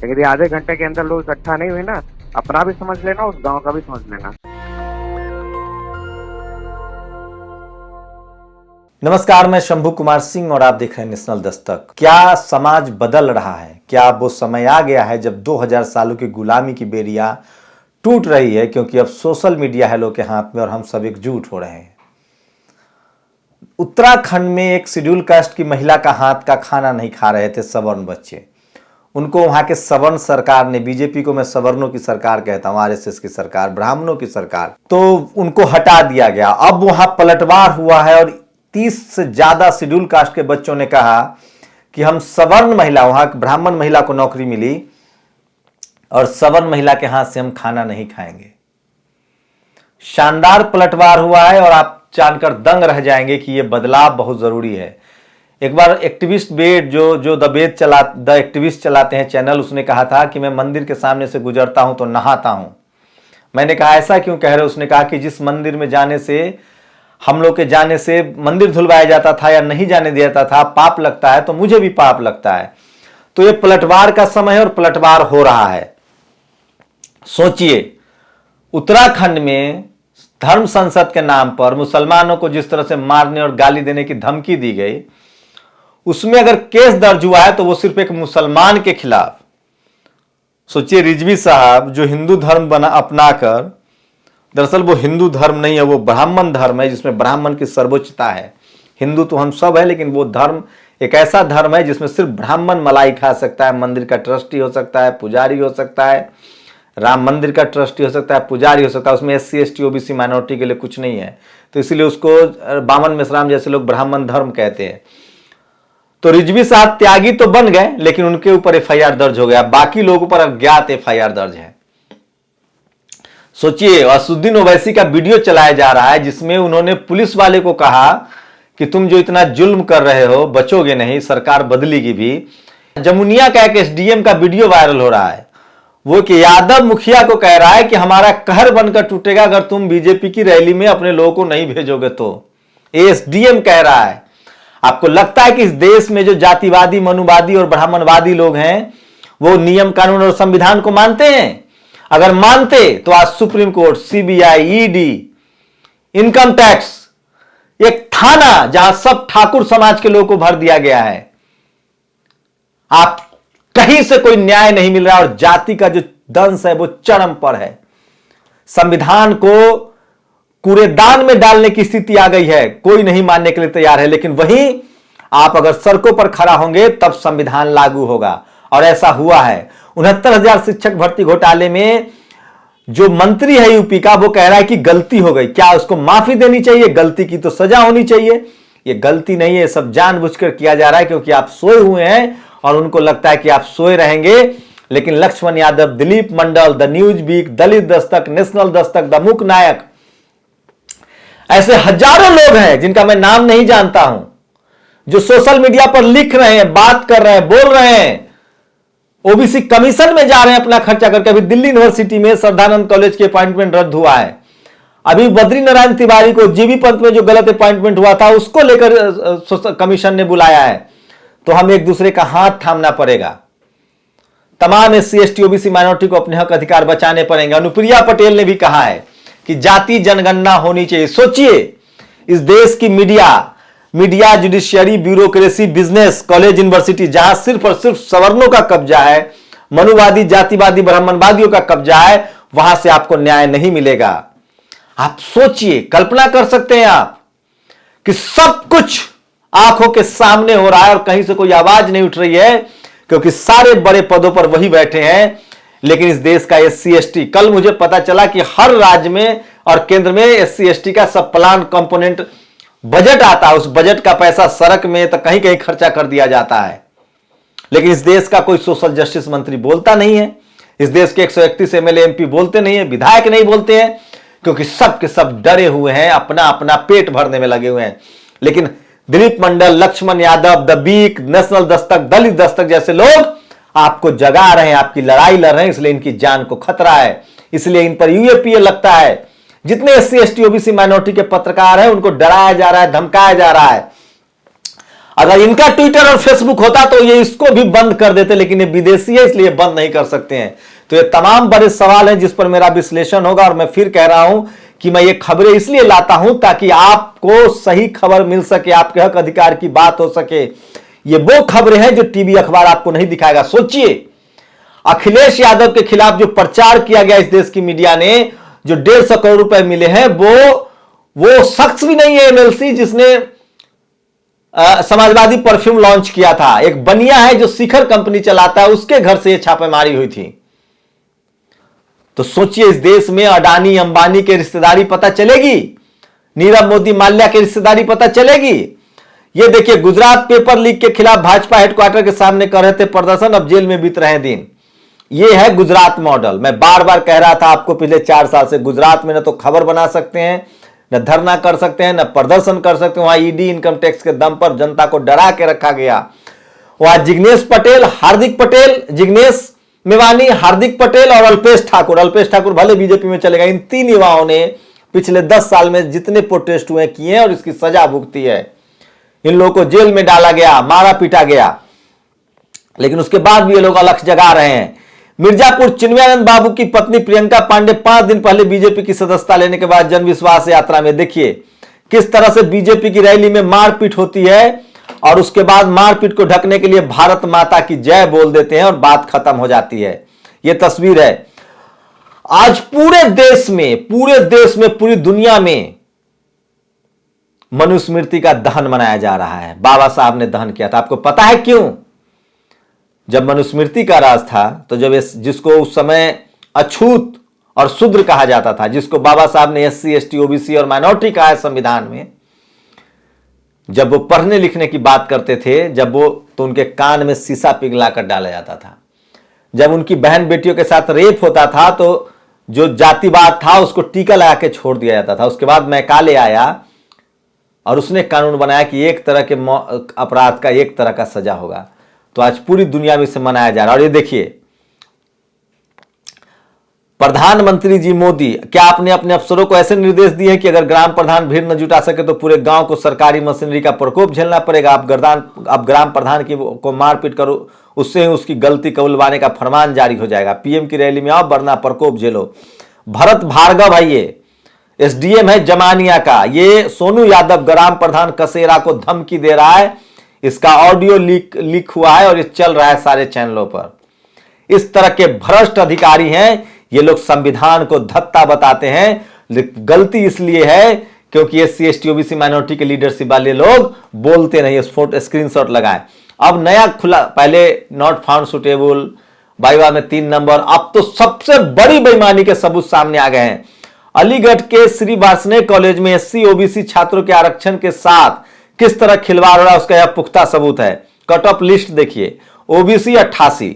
लेकिन ये आधे घंटे के अंदर लोग इकट्ठा नहीं हुए ना, अपना भी समझ लेना, उस गांव का भी समझ लेना। नमस्कार, मैं शंभू कुमार सिंह और आप देख रहे हैं नेशनल दस्तक। क्या समाज बदल रहा है? क्या अब वो समय आ गया है जब 2000 सालों की गुलामी की बेड़ियां टूट रही है, क्योंकि अब सोशल मीडिया है लोग के हाथ में और हम सब एकजुट हो रहे हैं। उत्तराखंड में एक शेड्यूल कास्ट की महिला का हाथ का खाना नहीं खा रहे थे सवर्ण बच्चे। उनको वहां के सवर्ण सरकार ने, बीजेपी को मैं सवर्णों की सरकार कहता हूं, आरएसएस की सरकार, ब्राह्मणों की सरकार, तो उनको हटा दिया गया। अब वहां पलटवार हुआ है और 30 से ज्यादा शेड्यूल कास्ट के बच्चों ने कहा कि हम सवर्ण महिला, वहां ब्राह्मण महिला को नौकरी मिली और सवर्ण महिला के हाथ से हम खाना नहीं खाएंगे। शानदार पलटवार हुआ है और आप जानकर दंग रह जाएंगे कि यह बदलाव बहुत जरूरी है। एक बार एक्टिविस्ट बेड जो द एक्टिविस्ट चलाते हैं चैनल, उसने कहा था कि मैं मंदिर के सामने से गुजरता हूं तो नहाता हूं। मैंने कहा ऐसा क्यों कह रहे? उसने कहा कि जिस मंदिर में जाने से, हम लोग के जाने से मंदिर धुलवाया जाता था या नहीं जाने दिया जाता था, पाप लगता है, तो मुझे भी पाप लगता है। तो ये पलटवार का समय है और पलटवार हो रहा है। सोचिए, उत्तराखंड में धर्म संसद के नाम पर मुसलमानों को जिस तरह से मारने और गाली देने की धमकी दी गई, उसमें अगर केस दर्ज हुआ है तो वो सिर्फ एक मुसलमान के खिलाफ। सोचिए, रिजवी साहब जो हिंदू धर्म अपनाकर, दरअसल वो हिंदू धर्म नहीं है, वो ब्राह्मण धर्म है जिसमें ब्राह्मण की सर्वोच्चता है। हिंदू तो हम सब है, लेकिन वो धर्म एक ऐसा धर्म है जिसमें सिर्फ ब्राह्मण मलाई खा सकता है, मंदिर का ट्रस्टी हो सकता है, पुजारी हो सकता है, राम मंदिर का ट्रस्टी हो सकता है, पुजारी हो सकता है। उसमें SC ST OBC माइनॉरिटी के लिए कुछ नहीं है, तो इसीलिए उसको बामन मिश्राम जैसे लोग ब्राह्मण धर्म कहते हैं। तो रिजवी साहब त्यागी तो बन गए, लेकिन उनके ऊपर FIR दर्ज हो गया। बाकी लोगों पर अज्ञात FIR दर्ज है। सोचिए, असुद्दीन ओवैसी का वीडियो चलाया जा रहा है जिसमें उन्होंने पुलिस वाले को कहा कि तुम जो इतना जुल्म कर रहे हो बचोगे नहीं, सरकार बदलेगी भी। जमुनिया का एक SDM का वीडियो वायरल हो रहा है, वो कि यादव मुखिया को कह रहा है कि हमारा कहर बनकर टूटेगा अगर तुम बीजेपी की रैली में अपने लोगों को नहीं भेजोगे तो। SDM कह रहा है। आपको लगता है कि इस देश में जो जातिवादी, मनुवादी और ब्राह्मणवादी लोग हैं वो नियम कानून और संविधान को मानते हैं? अगर मानते तो आज supreme court, CBI, ED, income tax, एक थाना जहां सब ठाकुर समाज के लोगों को भर दिया गया है। आप कहीं से कोई न्याय नहीं मिल रहा और जाति का जो दंश है वो चरम पर है। संविधान को कूड़ेदान में डालने की स्थिति आ गई है, कोई नहीं मानने के लिए तैयार है। लेकिन वहीं आप अगर सड़कों पर खड़ा होंगे तब संविधान लागू होगा, और ऐसा हुआ है। 69,000 शिक्षक भर्ती घोटाले में जो मंत्री है यूपी का, वो कह रहा है कि गलती हो गई। क्या उसको माफी देनी चाहिए? गलती की तो सजा होनी चाहिए। ये गलती नहीं है, सब जानबूझकर किया जा रहा है क्योंकि आप सोए हुए हैं और उनको लगता है कि आप सोए रहेंगे। लेकिन Lakshman Yadav, Dilip Mandal, the news week, Dalit Dastak, national Dastak, the मूक नायक, ऐसे हजारों लोग हैं जिनका मैं नाम नहीं जानता हूं, जो सोशल मीडिया पर लिख रहे हैं, बात कर रहे हैं, बोल रहे हैं। OBC कमीशन में जा रहे हैं अपना खर्चा करके। अभी दिल्ली यूनिवर्सिटी में श्रद्धानंद कॉलेज की अपॉइंटमेंट रद्द हुआ है। अभी बद्री नारायण तिवारी को जीबी पंत में जो गलत अपॉइंटमेंट हुआ था उसको लेकर कमीशन ने बुलाया है। तो हम एक दूसरे का हाथ थामना पड़ेगा। तमाम SC ST OBC माइनॉरिटी को अपने हक अधिकार बचाने पड़ेंगे। अनुप्रिया पटेल ने भी कहा है कि जाति जनगणना होनी चाहिए। सोचिए, इस देश की media, judiciary, bureaucracy, business, college, university, जहां सिर्फ और सिर्फ सवर्णों का कब्जा है, मनुवादी, जातिवादी, ब्राह्मणवादियों का कब्जा है, वहां से आपको न्याय नहीं मिलेगा। आप सोचिए, कल्पना कर सकते हैं आप कि सब कुछ आंखों के सामने हो रहा है और कहीं से कोई आवाज नहीं उठ रही है, क्योंकि सारे बड़े पदों पर वही बैठे हैं। लेकिन इस देश का SC ST, कल मुझे पता चला कि हर राज्य में और केंद्र में SC ST का सब प्लान कंपोनेंट बजट आता है। उस बजट का पैसा सड़क में तो कहीं कहीं खर्चा कर दिया जाता है। लेकिन इस देश का कोई सोशल जस्टिस मंत्री बोलता नहीं है। इस देश के 131 MLA MP बोलते नहीं है, विधायक नहीं बोलते हैं, क्योंकि सब के सब डरे हुए हैं, अपना अपना पेट भरने में लगे हुए हैं। लेकिन Dilip Mandal, Laxman Yadav, The Week, National Dastak, Dalit Dastak जैसे लोग आपको जगा रहे हैं, आपकी लड़ाई लड़ रहे हैं, इसलिए इनकी जान को खतरा है। इसलिए इन पर UAPA लगता है। जितने SC ST OBC माइनॉरिटी के पत्रकार हैं उनको डराया जा रहा है, धमकाया जा रहा है। अगर इनका ट्विटर और फेसबुक होता तो ये इसको भी बंद कर देते, लेकिन ये विदेशी है इसलिए बंद नहीं कर सकते हैं। तो ये तमाम बड़े सवाल हैं जिस पर मेरा विश्लेषण होगा। और मैं फिर कह रहा हूं कि मैं ये खबरें इसलिए लाता हूं ताकि आपको सही खबर मिल सके, आपके हक अधिकार की बात हो सके। ये वो खबरें हैं जो टीवी अखबार आपको नहीं दिखाएगा। सोचिए, अखिलेश यादव के खिलाफ जो प्रचार किया गया इस देश की मीडिया ने, जो 150 करोड़ रुपए मिले हैं, वो शख्स भी नहीं है एमएलसी जिसने समाजवादी परफ्यूम लॉन्च किया था। एक बनिया है जो शिखर कंपनी चलाता है, उसके घर से यह छापेमारी हुई थी। तो सोचिए, इस देश में अडानी अंबानी के रिश्तेदारी पता चलेगी, नीरव मोदी माल्या की रिश्तेदारी पता चलेगी। ये देखिए, गुजरात पेपर लीक के खिलाफ भाजपा हेडक्वार्टर के सामने कर रहे थे प्रदर्शन, अब जेल में बीत रहे दिन। ये है गुजरात मॉडल। मैं बार बार कह रहा था आपको पिछले 4 साल से, गुजरात में न तो खबर बना सकते हैं, न धरना कर सकते हैं, न प्रदर्शन कर सकते हैं। वहां ईडी इनकम टैक्स के दम पर जनता को डरा के रखा गया। वहां जिग्नेश पटेल, हार्दिक पटेल, जिग्नेश मेवानी, हार्दिक पटेल और अल्पेश ठाकुर भले बीजेपी में चले गए। इन 3 युवाओं ने पिछले 10 साल में जितने प्रोटेस्ट हुए किए हैं और इसकी सजा भुगती है। इन लोगों को जेल में डाला गया, मारा पीटा गया, लेकिन उसके बाद भी ये लोग अलख जगा रहे हैं। मिर्जापुर चिन्मयानंद बाबू की पत्नी प्रियंका पांडे 5 दिन पहले बीजेपी की सदस्यता लेने के बाद जन विश्वास यात्रा में देखिए किस तरह से बीजेपी की रैली में मारपीट होती है और उसके बाद मारपीट को ढकने के लिए भारत माता की जय बोल देते हैं और बात खत्म हो जाती है। यह तस्वीर है। आज पूरे देश में, पूरी दुनिया में मनुस्मृति का दहन मनाया जा रहा है। बाबा साहब ने दहन किया था। आपको पता है क्यों? जब मनुस्मृति का राज था, तो जब जिसको उस समय अछूत और शूद्र कहा जाता था, जिसको बाबा साहब ने SC ST OBC और माइनॉरिटी कहा है संविधान में, जब वो पढ़ने लिखने की बात करते थे, तो उनके कान में शीशा पिघला कर डाला जाता था। जब उनकी बहन बेटियों के साथ रेप होता था तो जो जातिवाद था उसको टीका लगा के छोड़ दिया जाता था। उसके बाद मैकाले आया और उसने कानून बनाया कि एक तरह के अपराध का एक तरह का सजा होगा। तो आज पूरी दुनिया में इसे मनाया जा रहा है। और ये देखिए, प्रधानमंत्री जी मोदी, क्या आपने अपने अफसरों को ऐसे निर्देश दिए हैं कि अगर ग्राम प्रधान भीड़ न जुटा सके तो पूरे गांव को सरकारी मशीनरी का प्रकोप झेलना पड़ेगा? अब ग्राम प्रधान को मारपीट करो, उससे ही उसकी गलती कबूलवाने का फरमान जारी हो जाएगा। पीएम की रैली में आओ, वरना प्रकोप झेलो। भरत भार्गव है, ये SDM है जमानिया का। ये सोनू यादव ग्राम प्रधान कसेरा को धमकी दे रहा है। इसका ऑडियो लीक हुआ है और ये चल रहा है सारे चैनलों पर। इस तरह के भ्रष्ट अधिकारी हैं ये लोग, संविधान को धत्ता बताते हैं। गलती इसलिए है क्योंकि SC ST OBC माइनॉरिटी के लीडरशिप वाले लोग बोलते नहीं। फोटो स्क्रीनशॉट लगाएं। अब नया खुला, पहले नॉट फाउंड सुटेबल, वाइवा में 3 नंबर, अब तो सबसे बड़ी बेईमानी के सबूत सामने आ गए हैं। अलीगढ़ के श्री वासने कॉलेज में SC OBC छात्रों के आरक्षण के साथ किस तरह खिलवाड़ हो रहा है उसका यह पुख्ता सबूत है। कट ऑफ लिस्ट देखिए, OBC 88,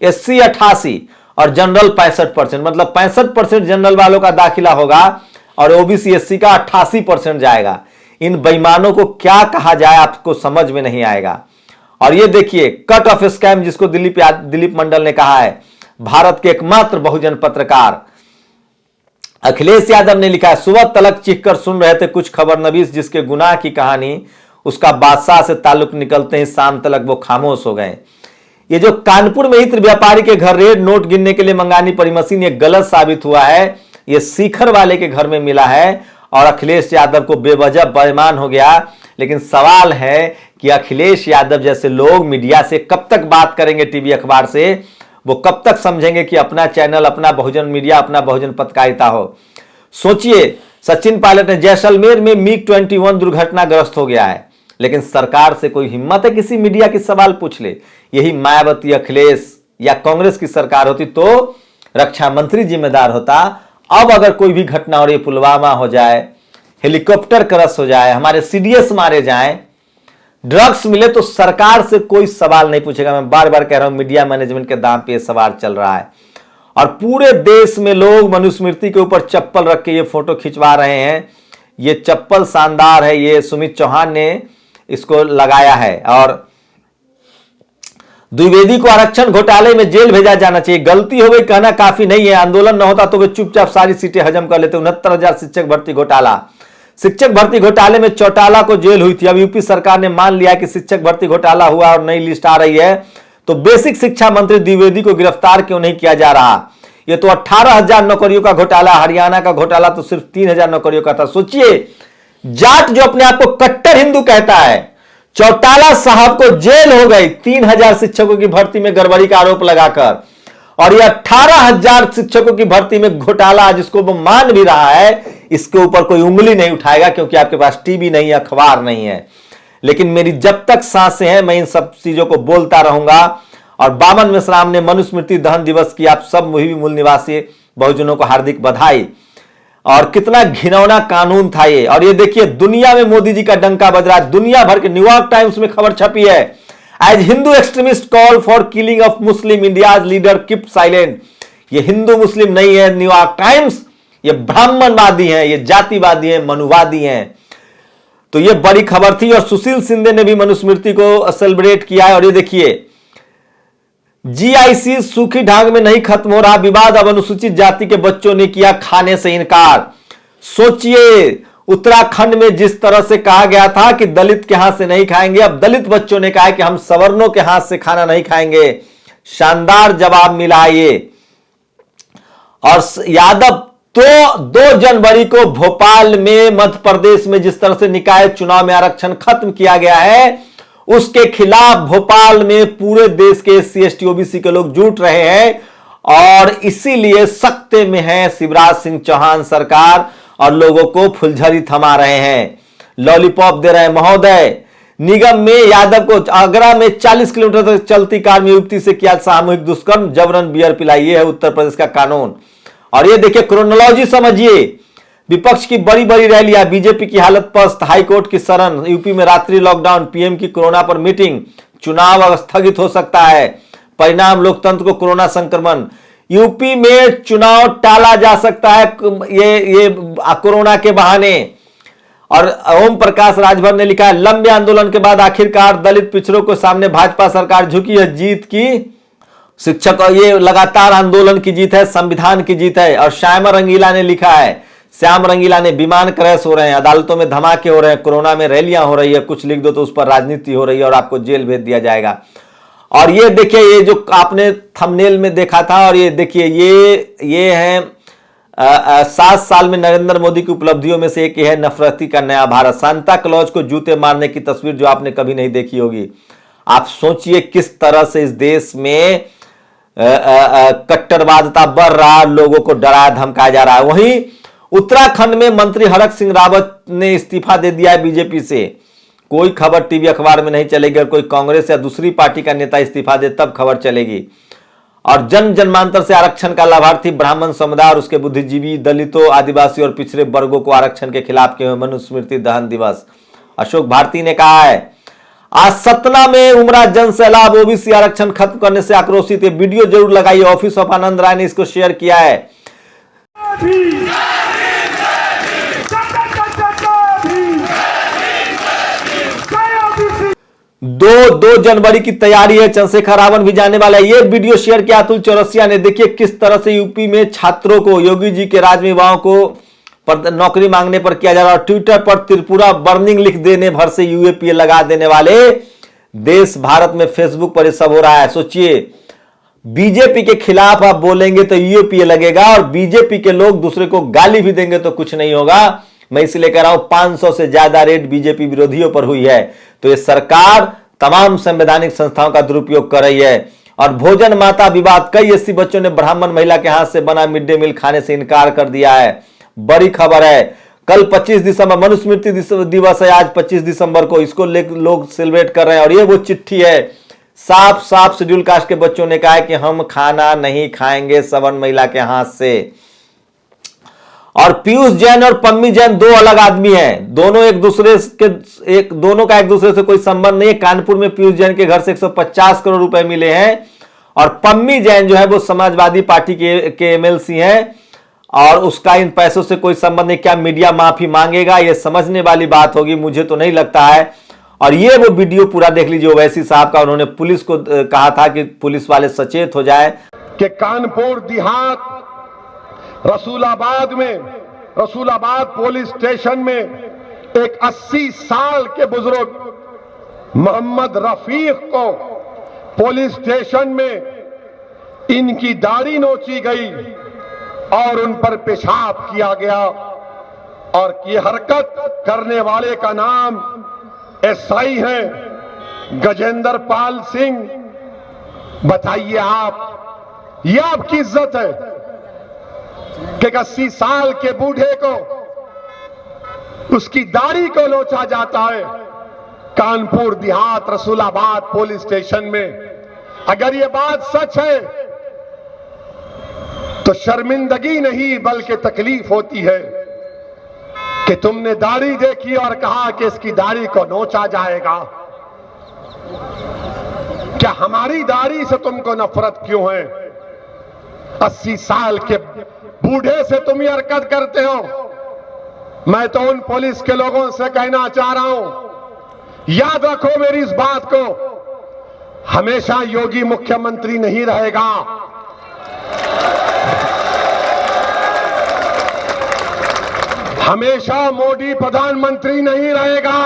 SC 88 और जनरल 65%, मतलब 65% जनरल वालों का दाखिला होगा और OBC SC का 88% जाएगा। इन बेईमानों को क्या कहा जाए आपको समझ में नहीं आएगा। और ये देखिए, कट ऑफ स्कैम जिसको दिलीप मंडल ने कहा है, भारत के एकमात्र बहुजन पत्रकार अखिलेश यादव ने लिखा है, सुबह तलक चीख कर सुन रहे थे कुछ खबरनवीस, जिसके गुनाह की कहानी उसका बादशाह से ताल्लुक निकलते ही शाम तलक वो खामोश हो गए। ये जो कानपुर में इत्र व्यापारी के घर रेड नोट गिनने के लिए मंगानी पड़ी मशीन, ये गलत साबित हुआ है। ये शिखर वाले के घर में मिला है और अखिलेश यादव को बेवजह बेईमान हो गया। लेकिन सवाल है कि अखिलेश यादव जैसे लोग मीडिया से कब तक बात करेंगे, टीवी अखबार से? वो कब तक समझेंगे कि अपना चैनल, अपना बहुजन मीडिया, अपना बहुजन पत्रकारिता हो? सोचिए, सचिन पायलट ने जैसलमेर में MiG-21 दुर्घटनाग्रस्त हो गया है, लेकिन सरकार से कोई हिम्मत है किसी मीडिया की सवाल पूछ ले? यही मायावती, अखिलेश या कांग्रेस की सरकार होती तो रक्षा मंत्री जिम्मेदार होता। अब अगर कोई भी घटना हो रही, पुलवामा हो जाए, हेलीकॉप्टर क्रैश हो जाए, हमारे CDS मारे जाएं, ड्रग्स मिले, तो सरकार से कोई सवाल नहीं पूछेगा। मैं बार बार कह रहा हूं, मीडिया मैनेजमेंट के दाम पे सवाल चल रहा है और पूरे देश में लोग मनुस्मृति के ऊपर चप्पल रख के ये फोटो खिंचवा रहे हैं। ये चप्पल शानदार है, ये सुमित चौहान ने इसको लगाया है। और द्विवेदी को आरक्षण घोटाले में जेल भेजा जाना चाहिए। गलती हो गई कहना काफी नहीं है। आंदोलन न होता तो वे चुपचाप सारी सीटें हजम कर लेते। 69,000 शिक्षक भर्ती घोटाला, शिक्षक भर्ती घोटाले में चौटाला को जेल हुई थी। अब यूपी सरकार ने मान लिया कि शिक्षक भर्ती घोटाला हुआ और नई लिस्ट आ रही है, तो बेसिक शिक्षा मंत्री द्विवेदी को गिरफ्तार क्यों नहीं किया जा रहा? ये तो 18,000 नौकरियों का घोटाला, हरियाणा का घोटाला तो सिर्फ 3,000 नौकरियों का था। सोचिए, जाट जो अपने आप को कट्टर हिंदू कहता है, चौटाला साहब को जेल हो गई 3,000 शिक्षकों की भर्ती में गड़बड़ी का आरोप लगाकर, और ये 18,000 शिक्षकों की भर्ती में घोटाला जिसको वो मान भी रहा है, इसके ऊपर कोई उंगली नहीं उठाएगा, क्योंकि आपके पास टीवी नहीं है, अखबार नहीं है। लेकिन मेरी जब तक सांसें हैं मैं इन सब चीजों को बोलता रहूंगा। और बामन मिश्राम ने मनुस्मृति दहन दिवस की आप सब मुहिबी मूल निवासी बहुजनों को हार्दिक बधाई। और कितना घिनौना कानून था ये। और ये देखिए, दुनिया में मोदी जी का डंका बज रहा है, दुनिया भर के न्यूयॉर्क टाइम्स में खबर छपी है, as Hindu extremist call for killing of Muslim, India's leader keep silent. ये हिंदू मुस्लिम नहीं है न्यूयॉर्क टाइम्स, ये ब्राह्मणवादी हैं, ये जातिवादी हैं, मनुवादी हैं। तो ये बड़ी खबर थी। और सुशील शिंदे ने भी मनुस्मृति को सेलिब्रेट किया है। और ये देखिए, जीआईसी सूखी ढांग में नहीं खत्म हो रहा विवाद, अब अनुसूचित जाति के बच्चों ने किया खाने से इनकार। सोचिए, उत्तराखंड में जिस तरह से कहा गया था कि दलित के हाथ से नहीं खाएंगे, अब दलित बच्चों ने कहा कि हम सवर्णों के हाथ से खाना नहीं खाएंगे। शानदार जवाब मिला ये। और यादव तो 2 जनवरी को भोपाल में, मध्य प्रदेश में जिस तरह से निकाय चुनाव में आरक्षण खत्म किया गया है, उसके खिलाफ भोपाल में पूरे देश के SC ST OBC के लोग जुट रहे हैं। और इसीलिए सख्ते में है शिवराज सिंह चौहान सरकार और लोगों को फुलझड़ी थमा रहे हैं, लॉलीपॉप दे रहे हैं। महोदय, निगम में यादव को आगरा में 40 किलोमीटर तक चलती कार में युवती से किया सामूहिक दुष्कर्म, जबरन बियर पिलाई। ये है उत्तर प्रदेश का कानून। और ये देखिए, क्रोनोलॉजी समझिए। विपक्ष की बड़ी बड़ी रैलियां, बीजेपी की हालत पस्त, हाईकोर्ट की शरण, यूपी में रात्रि लॉकडाउन, पीएम की कोरोना पर मीटिंग, चुनाव स्थगित हो सकता है, परिणाम लोकतंत्र को कोरोना संक्रमण, यूपी में चुनाव टाला जा सकता है ये कोरोना के बहाने। और ओम प्रकाश राजभर ने लिखा है, लंबे आंदोलन के बाद आखिरकार दलित पिछड़ों को सामने भाजपा सरकार झुकी है, जीत की शिक्षक, ये लगातार आंदोलन की जीत है, संविधान की जीत है। और श्याम रंगीला ने लिखा है, श्याम रंगीला ने, विमान क्रैश हो रहे हैं, अदालतों में धमाके हो रहे हैं, कोरोना में रैलियां हो रही है, कुछ लिख दो तो उस पर राजनीति हो रही है और आपको जेल भेज दिया जाएगा। और ये देखिए, ये जो आपने थंबनेल में देखा था, और ये देखिए, ये है 7 साल में नरेंद्र मोदी की उपलब्धियों में से एक है नफरती का नया भारत। सांता क्लॉज को जूते मारने की तस्वीर जो आपने कभी नहीं देखी होगी। आप सोचिए किस तरह से इस देश में कट्टरवादता बढ़ रहा, लोगों को डराया धमकाया जा रहा है। वहीं उत्तराखंड में मंत्री हरक सिंह रावत ने इस्तीफा दे दिया है बीजेपी से। कोई खबर टीवी अखबार में नहीं चलेगी, अगर कोई कांग्रेस या दूसरी पार्टी का नेता इस्तीफा दे तब खबर चलेगी। और जन जन्मांतर से आरक्षण का लाभार्थी ब्राह्मण समुदाय और उसके बुद्धिजीवी, दलितों, आदिवासी और पिछड़े वर्गों को आरक्षण के खिलाफ क्यों मनुस्मृति दहन दिवस। अशोक भारती ने कहा है, आज सतना में उमड़ा जन सैलाब, ओबीसी आरक्षण खत्म करने से आक्रोशित है। वीडियो जरूर लगाइए। ऑफिस ऑफ आनंद राय ने इसको शेयर किया है। दो जनवरी की तैयारी है, चंद्रशेखर रावण भी जाने वाला है। ये वीडियो शेयर किया अतुल चौरसिया ने। देखिए किस तरह से यूपी में छात्रों को, योगी जी के राज में युवाओं को नौकरी मांगने पर किया जा रहा है। ट्विटर पर त्रिपुरा बर्निंग लिख देने भर से यूएपीए लगा देने वाले देश भारत में फेसबुक पर ये सब हो रहा है। सोचिए, बीजेपी के खिलाफ आप बोलेंगे तो यूएपीए लगेगा, और बीजेपी के लोग दूसरे को गाली भी देंगे तो कुछ नहीं होगा। मैं इसलिए कह रहा हूं 500 से ज्यादा रेड बीजेपी विरोधियों पर हुई है। तो ये सरकार तमाम संवैधानिक संस्थाओं का दुरुपयोग कर रही है। और भोजन माता विवाद, कई एससी बच्चों ने ब्राह्मण महिला के हाथ से बना मिड डे मील खाने से इनकार कर दिया है। बड़ी खबर है। कल 25 दिसंबर मनुस्मृति दिवस है, आज 25 दिसंबर को इसको लोग सेलिब्रेट कर रहे हैं। और ये वो चिट्ठी है, साफ साफ शेड्यूल कास्ट के बच्चों ने कहा है कि हम खाना नहीं खाएंगे सवर्ण महिला के हाथ से। और पीयूष जैन और पम्मी जैन दो अलग आदमी हैं, दोनों एक दूसरे का एक दूसरे से कोई संबंध नहीं है। कानपुर में पीयूष जैन के घर से 150 करोड़ रुपए मिले हैं, और पम्मी जैन जो है वो समाजवादी पार्टी के एमएलसी हैं, और उसका इन पैसों से कोई संबंध नहीं। क्या मीडिया माफी मांगेगा, ये समझने वाली बात होगी, मुझे तो नहीं लगता है। और ये वो वीडियो पूरा देख लीजिए ओवैसी साहब का। उन्होंने पुलिस को कहा था कि पुलिस वाले सचेत हो जाए कि कानपुर देहात रसूलाबाद पुलिस स्टेशन में एक 80 साल के बुजुर्ग मोहम्मद रफीक को पुलिस स्टेशन में इनकी दाढ़ी नोची गई और उन पर पेशाब किया गया और ये हरकत करने वाले का नाम एसआई है गजेंद्र पाल सिंह। बताइए आप, ये आपकी इज्जत है कि 80 साल के बूढ़े को उसकी दाढ़ी को नोचा जाता है कानपुर देहात रसूलाबाद पुलिस स्टेशन में। अगर ये बात सच है तो शर्मिंदगी नहीं बल्कि तकलीफ होती है कि तुमने दाढ़ी देखी और कहा कि इसकी दाढ़ी को नोचा जाएगा। क्या हमारी दाढ़ी से तुमको नफरत क्यों है? 80 साल के बूढ़े से तुम ये हरकत करते हो। मैं तो उन पुलिस के लोगों से कहना चाह रहा हूं, याद रखो मेरी इस बात को, हमेशा योगी मुख्यमंत्री नहीं रहेगा। हमेशा मोदी प्रधानमंत्री नहीं रहेगा।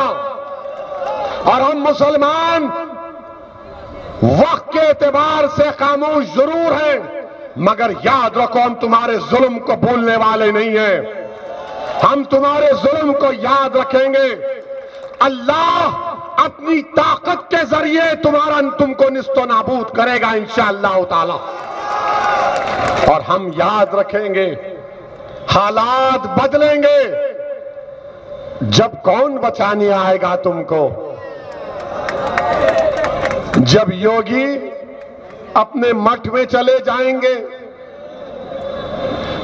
और हम मुसलमान वक्त के एतबार से खामोश जरूर हैं, मगर याद रखो हम तुम्हारे जुल्म को भूलने वाले नहीं हैं। हम तुम्हारे जुल्म को याद रखेंगे। अल्लाह अपनी ताकत के जरिए तुमको निस्तो नाबूद करेगा इंशाअल्लाह ताला। और हम याद रखेंगे, हालात बदलेंगे। जब कौन बचाने आएगा तुमको? जब योगी अपने मठ में चले जाएंगे,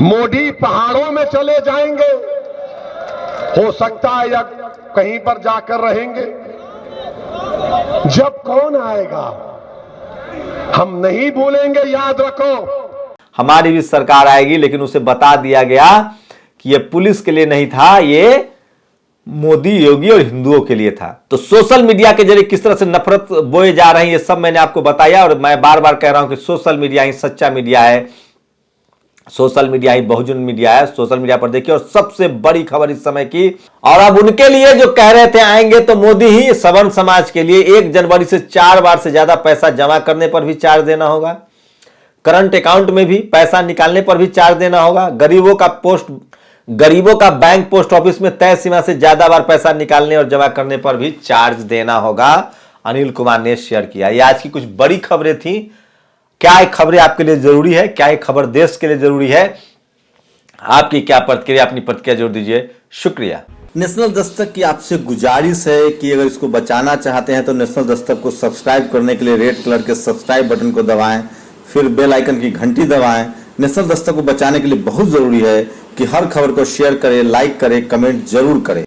मोदी पहाड़ों में चले जाएंगे, हो सकता है या कहीं पर जाकर रहेंगे। जब कौन आएगा हम नहीं भूलेंगे, याद रखो। हमारी भी सरकार आएगी, लेकिन उसे बता दिया गया कि ये पुलिस के लिए नहीं था, ये मोदी, योगी और हिंदुओं के लिए था। तो सोशल मीडिया के जरिए किस तरह से नफरत बोए जा रही है, ये सब मैंने आपको बताया। और मैं बार बार कह रहा हूं कि सोशल मीडिया ही सच्चा मीडिया है, सोशल मीडिया ही बहुजन मीडिया है। सोशल मीडिया पर देखिए। और सबसे बड़ी खबर इस समय की, और अब उनके लिए जो कह रहे थे आएंगे तो मोदी ही, सवर्ण समाज के लिए 1 जनवरी से 4 बार से ज्यादा पैसा जमा करने पर भी चार्ज देना होगा, करंट अकाउंट में भी पैसा निकालने पर भी चार्ज देना होगा, गरीबों का बैंक पोस्ट ऑफिस में तय सीमा से ज्यादा बार पैसा निकालने और जमा करने पर भी चार्ज देना होगा। अनिल कुमार ने शेयर किया। ये आज की कुछ बड़ी खबरें थी। क्या ये खबरें आपके लिए जरूरी है? क्या ये खबर देश के लिए जरूरी है? आपकी क्या प्रतिक्रिया, अपनी प्रतिक्रिया जरूर दीजिए। शुक्रिया। नेशनल दस्तक की आपसे गुजारिश है कि अगर इसको बचाना चाहते हैं तो नेशनल दस्तक को सब्सक्राइब करने के लिए रेड कलर के सब्सक्राइब बटन को दबाएं, फिर बेल आइकन की घंटी दबाएं। नेशनल दस्तक को बचाने के लिए बहुत जरूरी है कि हर खबर को शेयर करें, लाइक करें, कमेंट जरूर करें।